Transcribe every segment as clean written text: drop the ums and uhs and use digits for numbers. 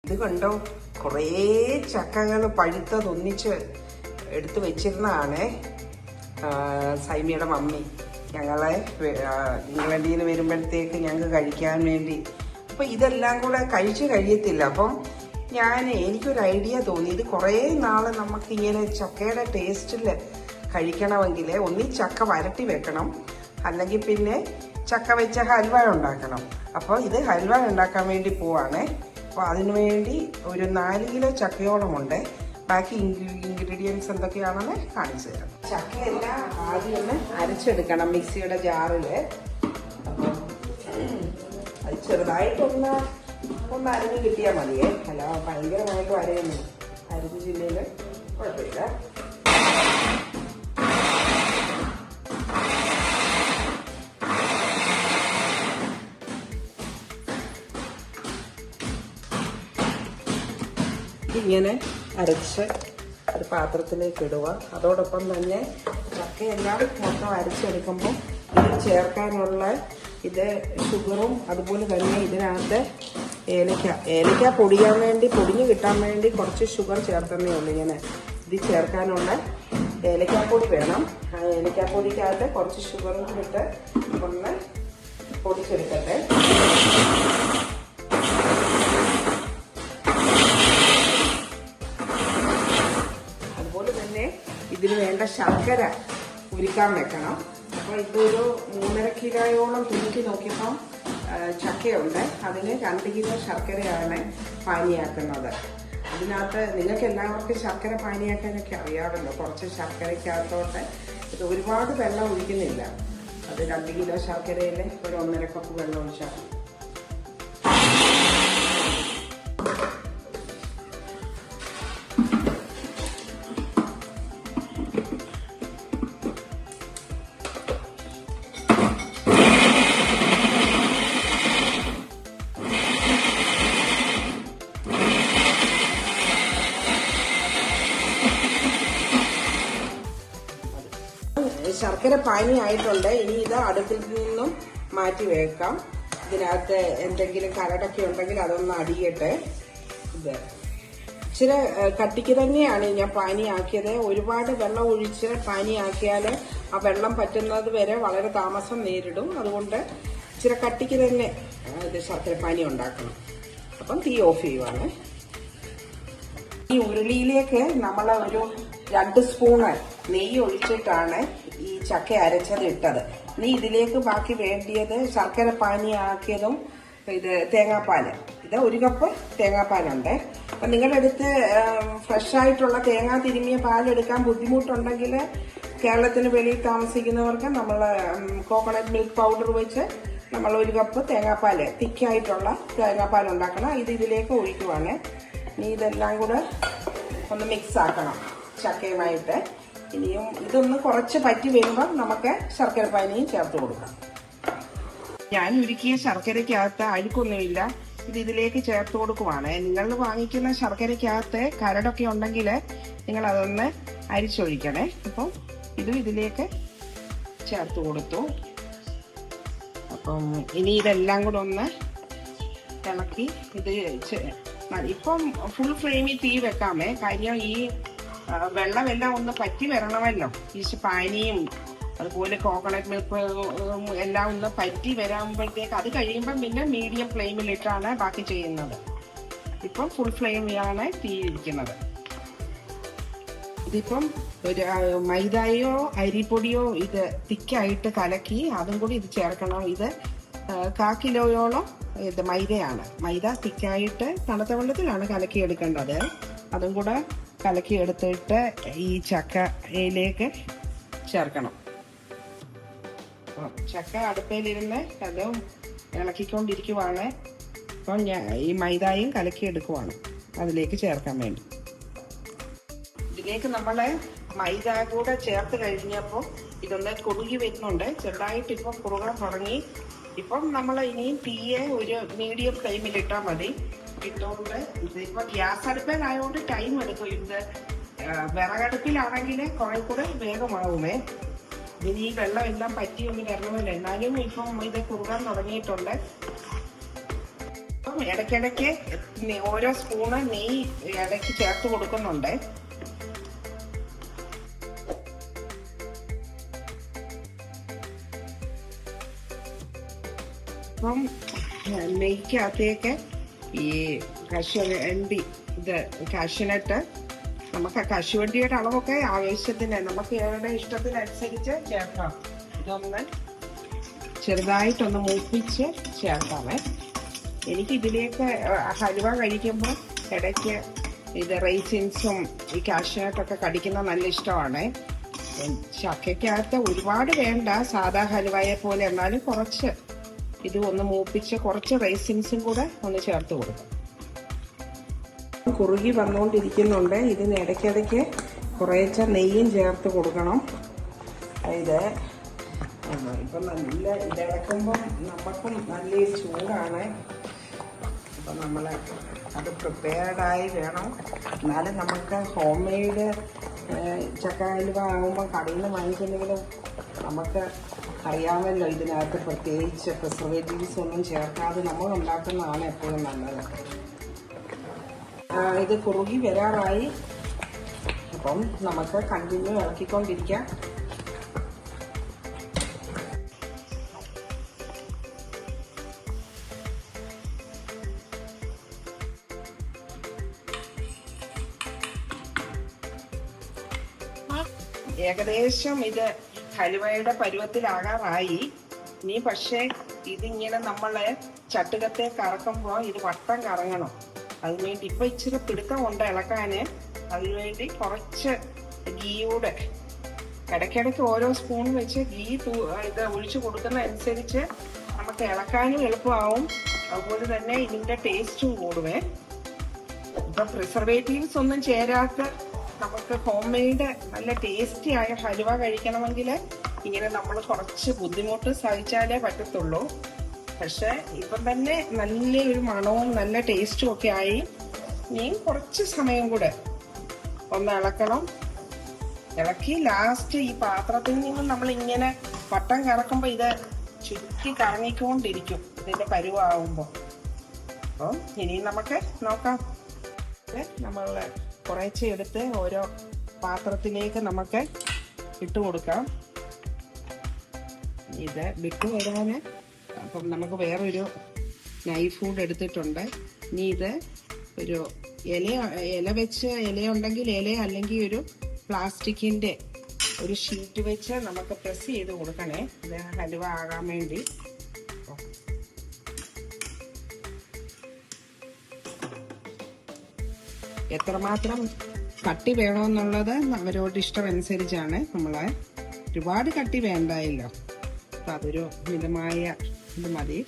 ഇത് കണ്ടോ, കുറേ ചക്കകൾ പഴുത്തതൊന്നിച്ച് എടുത്ത് വെച്ചിരുന്നതാണ് സൈമിയുടെ മമ്മി ഞങ്ങളെ ഇംഗ്ലണ്ടിൽ നിന്ന് വരുമ്പോഴത്തേക്ക് ഞങ്ങൾക്ക് കഴിക്കാൻ വേണ്ടി. അപ്പം ഇതെല്ലാം കൂടെ കഴിച്ച് കഴിയത്തില്ല. അപ്പം എനിക്കൊരു ഐഡിയ തോന്നി, ഇത് കുറേ നാൾ നമുക്കിങ്ങനെ ചക്കയുടെ ടേസ്റ്റിൽ കഴിക്കണമെങ്കിൽ ഒന്നീ ചക്ക വരട്ടി വെക്കണം, അല്ലെങ്കിൽ പിന്നെ ചക്ക വെച്ച ഹൽവ ഉണ്ടാക്കണം. അപ്പോൾ ഇത് ഹൽവ ഉണ്ടാക്കാൻ വേണ്ടി പോവാണ്. അപ്പോൾ അതിനു വേണ്ടി ഒരു 4 കിലോ ചക്കയോളമുണ്ട്. ബാക്കി ഇൻഗ്രീഡിയൻസ് എന്തൊക്കെയാണെന്ന് കാണിച്ചു തരാം. ചക്കയെല്ലാം ആദ്യം ഒന്ന് അരച്ചെടുക്കണം മിക്സിയുടെ ജാറിൽ. അപ്പോൾ അത് ചെറുതായിട്ടൊന്ന് അരിഞ്ഞ് കിട്ടിയാൽ മതിയേ, അല്ല ഭയങ്കരമായിട്ട് അരയുന്നു. അരിഞ്ഞ ജില്ലയിൽ കുഴപ്പമില്ല. ഇങ്ങനെ അരച്ച് ഒരു പാത്രത്തിലേക്ക് ഇടുക. അതോടൊപ്പം തന്നെ ചക്കയെല്ലാം മൊത്തം അരച്ചെടുക്കുമ്പോൾ ഇതിൽ ചേർക്കാനുള്ള ഷുഗറും അതുപോലെ തന്നെ ഇതിനകത്ത് ഏലക്ക പൊടിഞ്ഞ് കിട്ടാൻ വേണ്ടി കുറച്ച് ഷുഗർ ചേർത്തന്നേ ഉള്ളൂ. ഇങ്ങനെ ഇത് ചേർക്കാനുള്ള ഏലക്കാപ്പൊടി വേണം. ആ ഏലക്കാപ്പൊടിക്കകത്ത് കുറച്ച് ഷുഗറും ഇട്ട് ഒന്ന് പൊടിച്ചെടുക്കട്ടെ. അതുപോലെ തന്നെ ഇതിന് വേണ്ട ശർക്കര ഉരുക്കാൻ വെക്കണം. അപ്പോൾ ഇതൊരു 3.5 കിലോയോളം തുരുക്കി നോക്കിയപ്പം ചക്കയുണ്ട്. അതിന് 2 കിലോ ശർക്കരയാണ് പാനിയാക്കുന്നത്. അതിനകത്ത് നിങ്ങൾക്ക് എല്ലാവർക്കും ശർക്കര പാനിയാക്കാനൊക്കെ അറിയാമല്ലോ. കുറച്ച് ശർക്കരയ്ക്കകത്തോട്ട് ഇത് ഒരുപാട് വെള്ളം ഒഴിക്കുന്നില്ല. അത് 2 കിലോ ശർക്കരയിൽ ഒരു 1.5 കപ്പ് വെള്ളം ഒഴിച്ചാൽ ശർക്കര പാനി ആയിട്ടുണ്ട്. ഇനി ഇത് അടുപ്പിൽ നിന്നും മാറ്റി വെക്കാം. ഇതിനകത്ത് എന്തെങ്കിലും കരടൊക്കെ ഉണ്ടെങ്കിൽ അതൊന്ന് അടിയട്ടെ. ഇത് ഇച്ചിരി കട്ടിക്ക് തന്നെയാണ് ഞാൻ പാനിയാക്കിയത്. ഒരുപാട് വെള്ളം ഒഴിച്ച് പാനിയാക്കിയാൽ ആ വെള്ളം പറ്റുന്നത് വരെ വളരെ താമസം നേരിടും. അതുകൊണ്ട് ഇച്ചിരി കട്ടിക്ക് തന്നെ ഇത് ശർക്കര പാനി ഉണ്ടാക്കണം. അപ്പം തീ ഓഫ് ചെയ്യുവാണ്. ഈ ഉരുളിയിലേക്ക് നമ്മൾ ഒരു 2 സ്പൂണ് നെയ്യ് ഒഴിച്ചിട്ടാണ് ഈ ചക്ക അരച്ചത് ഇട്ടത്. ഇനി ഇതിലേക്ക് ബാക്കി വേണ്ടിയത് ശർക്കര പാനിയാക്കിയതും തേങ്ങാപ്പാൽ. ഇത് 1 കപ്പ് തേങ്ങാപ്പാലുണ്ട്. അപ്പം നിങ്ങളുടെ അടുത്ത് ഫ്രഷായിട്ടുള്ള തേങ്ങ തിരുമിയ പാലെടുക്കാൻ ബുദ്ധിമുട്ടുണ്ടെങ്കിൽ കേരളത്തിന് വെളിയിൽ താമസിക്കുന്നവർക്ക് നമ്മൾ കോക്കനട്ട് മിൽക്ക് പൗഡർ വെച്ച് നമ്മൾ 1 കപ്പ് തേങ്ങാപ്പാൽ തിക്കായിട്ടുള്ള തേങ്ങാപ്പാൽ ഉണ്ടാക്കണം. ഇതിലേക്ക് ഒഴിക്കുവാണ്. ഇനി ഇതെല്ലാം കൂടെ ഒന്ന് മിക്സ് ആക്കണം ചക്കയുമായിട്ട്. ഇനിയും ഇതൊന്ന് കുറച്ച് പറ്റി വരുമ്പോൾ നമുക്ക് ശർക്കര പാനിയും ചേർത്ത് കൊടുക്കാം. ഞാൻ ഉരുക്കിയ ശർക്കരയ്ക്കകത്ത് അഴുക്കൊന്നുമില്ല. ഇതിലേക്ക് ചേർത്ത് കൊടുക്കുവാണ്. നിങ്ങൾ വാങ്ങിക്കുന്ന ശർക്കരയ്ക്കകത്ത് കരടൊക്കെ ഉണ്ടെങ്കിൽ നിങ്ങൾ അതൊന്ന് അരിച്ചൊഴിക്കണേ. അപ്പം ഇതിലേക്ക് ചേർത്ത് കൊടുത്തു. അപ്പം ഇനി ഇതെല്ലാം കൂടെ ഒന്ന് ഇളക്കി ഇപ്പം ഫുൾ ഫ്ലെയിമിൽ തീ വെക്കാമേ. കാര്യം ഈ വെള്ളമെല്ലാം ഒന്ന് പറ്റി വരണമല്ലോ. ഈ പാനിയും അതുപോലെ കോക്കനട്ട് മിൽക്ക് എല്ലാം ഒന്ന് പറ്റി വരാകുമ്പോഴത്തേക്ക് അത് കഴിയുമ്പം പിന്നെ മീഡിയം ഫ്ലെയിമിലിട്ടാണ് ബാക്കി ചെയ്യുന്നത്. ഇപ്പം ഫുൾ ഫ്ലെയിമിലാണ് തീ ഇരിക്കുന്നത്. ഇതിപ്പം ഒരു മൈദയോ അരിപ്പൊടിയോ ഇത് തിക്കായിട്ട് കലക്കി അതും കൂടി ഇത് ചേർക്കണം. ഇത് 1/4 കിലോയോളം ഇത് മൈദയാണ്. മൈദ തിക്കായിട്ട് തണുത്ത വെള്ളത്തിലാണ് കലക്കിയെടുക്കേണ്ടത്. അതും കൂടെ കലക്കിയെടുത്തിട്ട് ഈ ചക്കയിലേക്ക് ചേർക്കണം. ചക്ക അടുപ്പയിലിരുന്ന് അതും ഇളക്കിക്കൊണ്ടിരിക്കുവാണ്. അപ്പം ഈ മൈദയും കലക്കിയെടുക്കുവാണ് അതിലേക്ക് ചേർക്കാൻ വേണ്ടി. ഇതിലേക്ക് നമ്മൾ മൈദ കൂടെ ചേർത്ത് കഴിഞ്ഞപ്പോൾ ഇതൊന്ന് കുറുകി വരുന്നുണ്ട്. ചെറുതായിട്ട് ഇപ്പം കുറുകാൻ തുടങ്ങി. ഇപ്പം നമ്മൾ ഇനിയും തീയെ ഒരു മീഡിയം ഫ്ലെയിമിൽ ഇട്ടാൽ മതി. ഇട്ടുകൊണ്ട് ഇതിപ്പോൾ ഗ്യാസ് അടുപ്പിലായതുകൊണ്ട് ടൈം എടുക്കും. ഇത് വിറകടുപ്പിലാണെങ്കിൽ കുറെ കൂടെ വേഗമാവുമേ. ഇനി ഈ വെള്ളം എല്ലാം പറ്റി ഒന്ന് വരണമല്ലോ. എന്നാലും ഇപ്പം ഇത് കുറുകാൻ തുടങ്ങിയിട്ടുണ്ട്. അപ്പം ഇടയ്ക്കിടയ്ക്ക് ഓരോ സ്പൂണ് നെയ്യ് ഇടയ്ക്ക് ചേർത്ത് കൊടുക്കുന്നുണ്ട്. അപ്പം നെയ്ക്കകത്തേക്ക് ഈ കശുവണ്ടി കാഷ്യൂനട്ട്, നമുക്ക് കശുവണ്ടിയുടെ അളവൊക്കെ ആവശ്യത്തിന് നമുക്ക് ഏവരുടെ ഇഷ്ടത്തിനനുസരിച്ച് ചേർക്കാം. ഇതൊന്ന് ചെറുതായിട്ടൊന്ന് മൂപ്പിച്ച് ചേർക്കാമേ. എനിക്ക് ഇതിലേക്ക് ഹലുവ കഴിക്കുമ്പോൾ ഇടയ്ക്ക് ഇത് റൈസിൻസും ഈ കാഷ്യൂനട്ടൊക്കെ കടിക്കുന്നത് നല്ല ഇഷ്ടമാണ്. ചക്കയ്ക്കകത്ത് ഒരുപാട് വേണ്ട സാധാ ഹലുവയെ പോലെ, എന്നാലും കുറച്ച് ഇത് ഒന്ന് മൂപ്പിച്ച് കുറച്ച് റൈസിൻസും കൂടെ ഒന്ന് ചേർത്ത് കൊടുക്കും. കുറുകി വന്നുകൊണ്ടിരിക്കുന്നുണ്ട്. ഇതിന് ഇടയ്ക്കിടയ്ക്ക് കുറേശ്ശെ നെയ്യും ചേർത്ത് കൊടുക്കണം. ഇത് ഇപ്പം നല്ല ഇളക്കുമ്പം നമുക്കും നല്ലൊരു ചൂടാണ്. അപ്പം നമ്മൾ അത് പ്രിപ്പയർഡായി വേണം. എന്നാലും നമുക്ക് ഹോം മെയ്ഡ് ചക്ക ഹലുവ ആകുമ്പോൾ കടയിൽ നിന്ന് വാങ്ങിക്കുന്നെങ്കിലും നമുക്ക് അറിയാമല്ലോ ഇതിനകത്ത് പ്രത്യേകിച്ച് പ്രിസർവേറ്റീവ്സ് ഒന്നും ചേർക്കാതെ നമ്മൾ ഉണ്ടാക്കുന്നതാണ് എപ്പോഴും നല്ലത്. ഇത് കുറുകി വരാറായി. അപ്പം നമുക്ക് കണ്ടിന്യൂ ഇളക്കിക്കൊണ്ടിരിക്കാം. ഏകദേശം ഇത് ഹലുവയുടെ പരുവത്തിലാകാറായി. ഇനി പക്ഷേ ഇതിങ്ങനെ നമ്മള് ചട്ടുകത്തെ കറക്കുമ്പോൾ ഇത് വട്ടം കറങ്ങണം. അതിനുവേണ്ടി ഇപ്പൊ ഇച്ചിരി പിടുത്തം കൊണ്ട് ഇളക്കാന്, അതിനുവേണ്ടി കുറച്ച് ഗീയൂടെ ഇടയ്ക്കിടയ്ക്ക് ഓരോ സ്പൂൺ വെച്ച് ഗീ ഇത് ഒഴിച്ചു കൊടുക്കുന്ന അനുസരിച്ച് നമുക്ക് ഇളക്കാനും എളുപ്പമാവും. അതുപോലെ തന്നെ ഇതിന്റെ ടേസ്റ്റും കൂടുവേ. ഇപ്പൊ പ്രിസർവേറ്റീവ്സ് ഒന്നും ചേരാത്ത നമുക്ക് ഹോം മെയ്ഡ് നല്ല ടേസ്റ്റി ആയ ഹലുവ കഴിക്കണമെങ്കിൽ ഇങ്ങനെ നമ്മൾ കുറച്ച് ബുദ്ധിമുട്ട് സഹിച്ചാലേ പറ്റത്തുള്ളൂ. പക്ഷെ ഇപ്പം തന്നെ നല്ലൊരു മണവും നല്ല ടേസ്റ്റും ഒക്കെ ആയി. ഇനി കുറച്ച് സമയം കൂടെ ഒന്ന് ഇളക്കണം. ഇളക്കി ലാസ്റ്റ് ഈ പാത്രത്തിൽ നിന്നും നമ്മൾ ഇങ്ങനെ വട്ടം കറക്കുമ്പോൾ ഇത് ചുറ്റി കറങ്ങിക്കൊണ്ടിരിക്കും ഇതിന്റെ പരുവാകുമ്പോൾ. അപ്പോൾ ഇനി നമുക്ക് നോക്കാം. നമ്മൾ കുറേശ്ശെ എടുത്ത് ഓരോ പാത്രത്തിലേക്ക് നമുക്ക് ഇട്ട് കൊടുക്കാം. ഇത് വിട്ടു വരാൻ അപ്പം നമുക്ക് വേറൊരു നൈഫ് കൂടെ എടുത്തിട്ടുണ്ട്. ഇനി ഇത് ഒരു ഇല വെച്ച്, ഇലയുണ്ടെങ്കിൽ ഇല, അല്ലെങ്കിൽ ഒരു പ്ലാസ്റ്റിക്കിൻ്റെ ഒരു ഷീറ്റ് വെച്ച് നമുക്ക് പ്രസ് ചെയ്ത് കൊടുക്കണേ, ഇത് ഹലുവ ആകാൻ വേണ്ടി. എത്രമാത്രം കട്ടി വേണമെന്നുള്ളത് അവരോട് ഇഷ്ടമനുസരിച്ചാണ്. നമ്മളെ ഒരുപാട് കട്ടി വേണ്ടായല്ലോ, അപ്പം അതൊരു മിതമായ ഇത് മതി.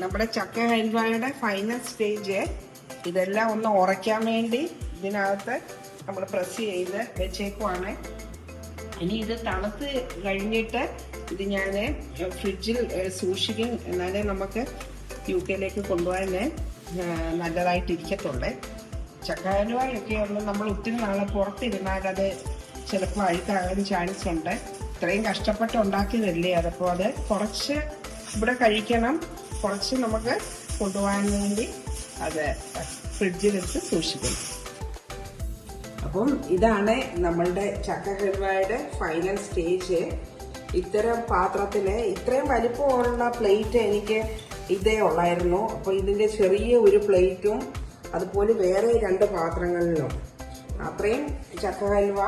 നമ്മുടെ ചക്ക ഹൽവയുടെ ഫൈനൽ സ്റ്റേജ്. ഇതെല്ലാം ഒന്ന് ഉറയ്ക്കാൻ വേണ്ടി ഇതിനകത്ത് നമ്മൾ പ്രസ് ചെയ്ത് വെച്ചേക്കുവാണ്. ഇനി ഇത് തണുത്ത് കഴിഞ്ഞിട്ട് ഇത് ഞാൻ ഫ്രിഡ്ജിൽ സൂക്ഷിക്കും, എന്നാലേ നമുക്ക് UK കൊണ്ടുപോകാൻ നല്ലതായിട്ടിരിക്കത്തുള്ളേ. ചക്ക ഹലുവയൊക്കെ ഒന്ന് നമ്മൾ ഒത്തിരി നാളെ പുറത്തിരുന്നാൽ അത് ചിലപ്പോൾ അഴുക്കാകാൻ ചാൻസ് ഉണ്ട്. ഇത്രയും കഷ്ടപ്പെട്ട് ഉണ്ടാക്കിയതല്ലേ, അതപ്പോൾ അത് കുറച്ച് ഇവിടെ കഴിക്കണം, കുറച്ച് നമുക്ക് കൊണ്ടുപോകാൻ വേണ്ടി അത് ഫ്രിഡ്ജിലെടുത്ത് സൂക്ഷിക്കണം. അപ്പം ഇതാണ് നമ്മളുടെ ചക്ക ഹൽവയുടെ ഫൈനൽ സ്റ്റേജ്. ഇത്തരം പാത്രത്തില് ഇത്രയും വലിപ്പമുള്ള പ്ലേറ്റ് എനിക്ക് ഇതേ ഉള്ളായിരുന്നു. അപ്പോൾ ഇതിന്റെ ചെറിയ ഒരു പ്ലേറ്റും അതുപോലെ വേറെ 2 പാത്രങ്ങളിലും അത്രയും ചക്ക ഹൽവ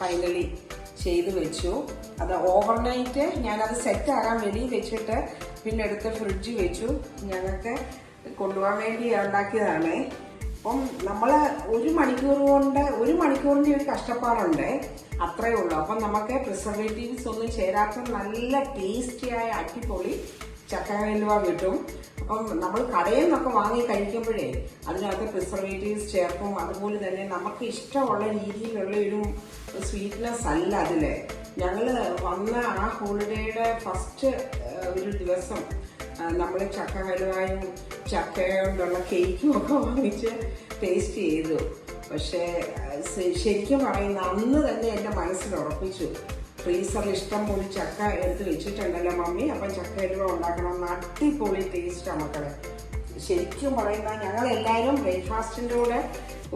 ഫൈനലി ചെയ്ത് വെച്ചു. അത് ഓവർനൈറ്റ് ഞാനത് സെറ്റ് ആകാൻ വേണ്ടി വെച്ചിട്ട് പിന്നെ എടുത്ത് ഫ്രിഡ്ജ് വെച്ചു. ഞങ്ങൾക്ക് കൊണ്ടുപോകാൻ വേണ്ടി ഉണ്ടാക്കിയതാണ്. അപ്പം നമ്മൾ 1 മണിക്കൂറിന്റെ ഒരു കഷ്ടപ്പാടുണ്ട്, അത്രയേ ഉള്ളൂ. അപ്പം നമുക്ക് പ്രിസർവേറ്റീവ്സ് ഒന്നും ചേരാത്ത നല്ല ടേസ്റ്റിയായ അടിപൊളി ചക്ക ഹൽവ കിട്ടും. അപ്പം നമ്മൾ കടയിൽ നിന്നൊക്കെ വാങ്ങി കഴിക്കുമ്പോഴേ അതിനകത്ത് പ്രിസർവേറ്റീവ്സ് ചേർക്കും. അതുപോലെ തന്നെ നമുക്ക് ഇഷ്ടമുള്ള രീതിയിലുള്ള ഒരു സ്വീറ്റ്നെസ് അല്ല അതില്. ഞങ്ങൾ വന്ന ആ ഹോളിഡേയുടെ ഫസ്റ്റ് ഒരു ദിവസം നമ്മൾ ചക്ക ഹലുവായും ചക്ക കൊണ്ടുള്ള കേക്കും ഒക്കെ വാങ്ങിച്ച് ടേസ്റ്റ് ചെയ്തു. പക്ഷേ ശരിക്കും പറയുന്ന അന്ന് തന്നെ എൻ്റെ മനസ്സിൽ ഉറപ്പിച്ചു, ഫ്രീസറിൽ ഇഷ്ടം പോലെ ചക്ക എടുത്ത് വെച്ചിട്ടുണ്ടല്ലോ മമ്മി, അപ്പം ചക്ക എരിവ ഉണ്ടാക്കണം. അടിപൊളി ടേസ്റ്റാണ് മക്കളെ. ശരിക്കും പറയുന്ന ഞങ്ങളെല്ലാവരും ബ്രേക്ക്ഫാസ്റ്റിൻ്റെ കൂടെ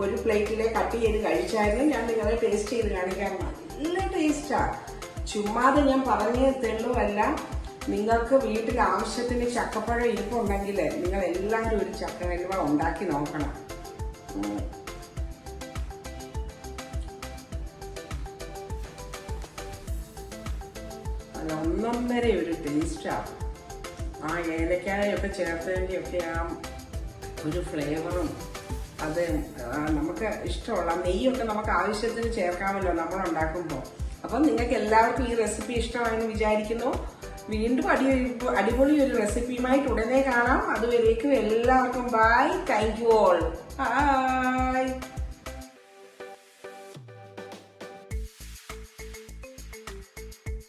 ഒരു പ്ലേറ്റിലെ കട്ട് ചെയ്ത് കഴിച്ചായിരുന്നു. ഞാൻ നിങ്ങളെ ടേസ്റ്റ് ചെയ്ത് കാണിക്കാൻ, നല്ല ടേസ്റ്റാണ്. ചുമ്മാതെ ഞാൻ പറഞ്ഞ തെളിവല്ല. നിങ്ങൾക്ക് വീട്ടിൽ ആവശ്യത്തിന് ചക്കപ്പഴം ഇരിപ്പുണ്ടെങ്കിൽ നിങ്ങൾ എല്ലാവരും ഒരു ചക്ക ഹൽവ ഉണ്ടാക്കി നോക്കണം. അത് ഒന്നൊന്നര ഒരു ടേസ്റ്റാണ്. ആ ഏലക്കായൊക്കെ ചേർത്തതിൻ്റെയൊക്കെ ആ ഒരു ഫ്ലേവറും, അത് നമുക്ക് ഇഷ്ടമുള്ള നെയ്യൊക്കെ നമുക്ക് ആവശ്യത്തിന് ചേർക്കാമല്ലോ നമ്മൾ ഉണ്ടാക്കുമ്പോൾ. അപ്പം നിങ്ങൾക്ക് എല്ലാവർക്കും ഈ റെസിപ്പി ഇഷ്ടമായെന്ന് വിചാരിക്കുന്നു. വീണ്ടും അടിപൊളി ഒരു റെസിപ്പിയുമായിട്ട് ഉടനെ കാണാം. അതുവരേക്കും എല്ലാവർക്കും bye. Thank you all. By.